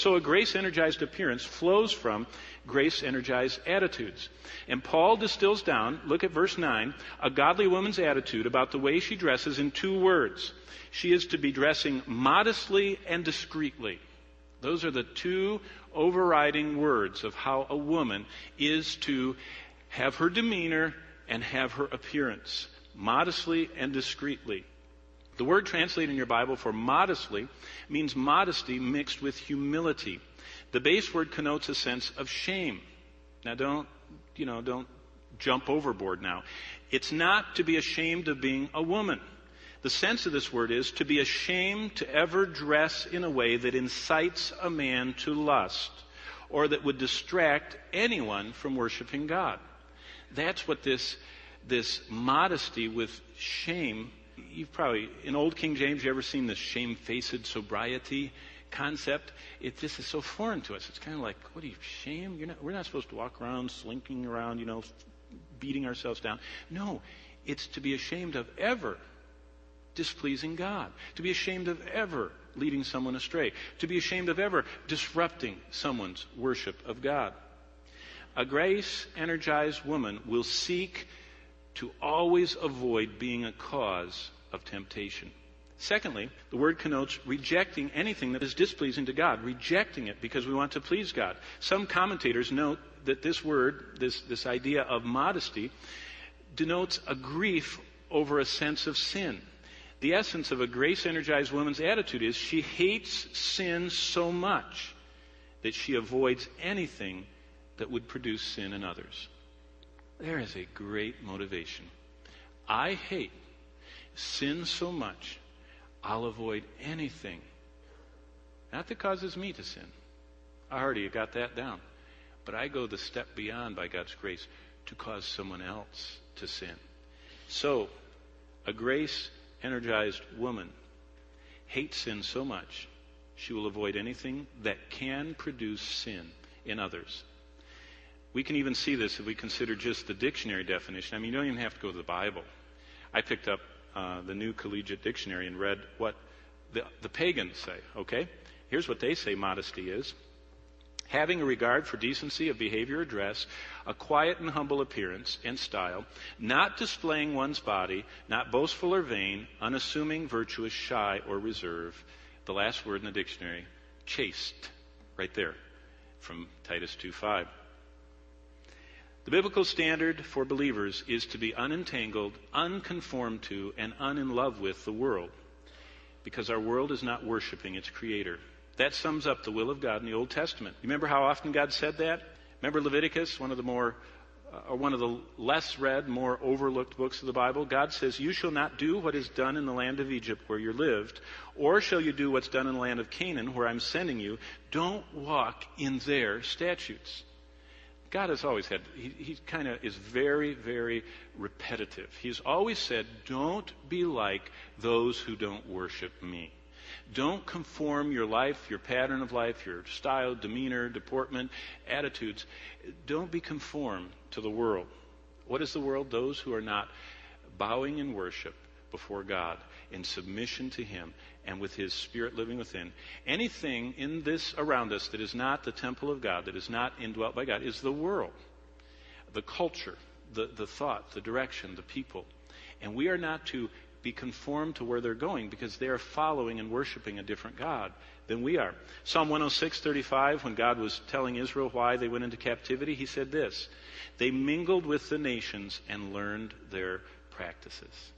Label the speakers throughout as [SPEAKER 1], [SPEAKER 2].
[SPEAKER 1] So a grace-energized appearance flows from grace-energized attitudes. And Paul distills down, look at verse 9, a godly woman's attitude about the way she dresses in 2 words. She is to be dressing modestly and discreetly. Those are the 2 overriding words of how a woman is to have her demeanor and have her appearance. Modestly and discreetly. The word translated in your Bible for modestly means modesty mixed with humility. The base word connotes a sense of shame. Now don't jump overboard now. It's not to be ashamed of being a woman. The sense of this word is to be ashamed to ever dress in a way that incites a man to lust or that would distract anyone from worshiping God. That's what this modesty with shame, you've probably, in Old King James, you ever seen this shamefaced sobriety concept? This is so foreign to us. It's kind of like, what are you, shame? We're not supposed to walk around, slinking around, beating ourselves down. No, it's to be ashamed of ever displeasing God, to be ashamed of ever leading someone astray, to be ashamed of ever disrupting someone's worship of God. A grace-energized woman will seek to always avoid being a cause of temptation. Secondly, the word connotes rejecting anything that is displeasing to God, rejecting it because we want to please God. Some commentators note that this word, this idea of modesty, denotes a grief over a sense of sin. The essence of a grace-energized woman's attitude is she hates sin so much that she avoids anything that would produce sin in others. There is a great motivation. I hate sin so much, I'll avoid anything. Not that causes me to sin. I already got that down. But I go the step beyond by God's grace to cause someone else to sin. So, a grace-energized woman hates sin so much, she will avoid anything that can produce sin in others. We can even see this if we consider just the dictionary definition. I mean, you don't even have to go to the Bible. I picked up the New Collegiate Dictionary and read what the pagans say, okay? Here's what they say modesty is. Having a regard for decency of behavior or dress, a quiet and humble appearance and style, not displaying one's body, not boastful or vain, unassuming, virtuous, shy, or reserved. The last word in the dictionary, chaste, right there, from Titus 2:5. The biblical standard for believers is to be unentangled, unconformed to, and in love with the world, because our world is not worshiping its creator. That sums up the will of God in the Old Testament. You remember how often God said that? Remember Leviticus, one of the less read, more overlooked books of the Bible? God says, "You shall not do what is done in the land of Egypt where you lived, or shall you do what's done in the land of Canaan where I'm sending you. Don't walk in their statutes." God has always had, he kind of is very, very repetitive. He's always said, don't be like those who don't worship me. Don't conform your life, your pattern of life, your style, demeanor, deportment, attitudes. Don't be conformed to the world. What is the world? Those who are not bowing in worship before God, in submission to Him, and with His Spirit living within. Anything in this around us that is not the temple of God, that is not indwelt by God, is the world, the culture, the thought, the direction, the people. And we are not to be conformed to where they're going because they are following and worshiping a different God than we are. Psalm 106:35, when God was telling Israel why they went into captivity, He said this: they mingled with the nations and learned their practices.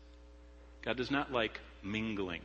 [SPEAKER 1] God does not like mingling.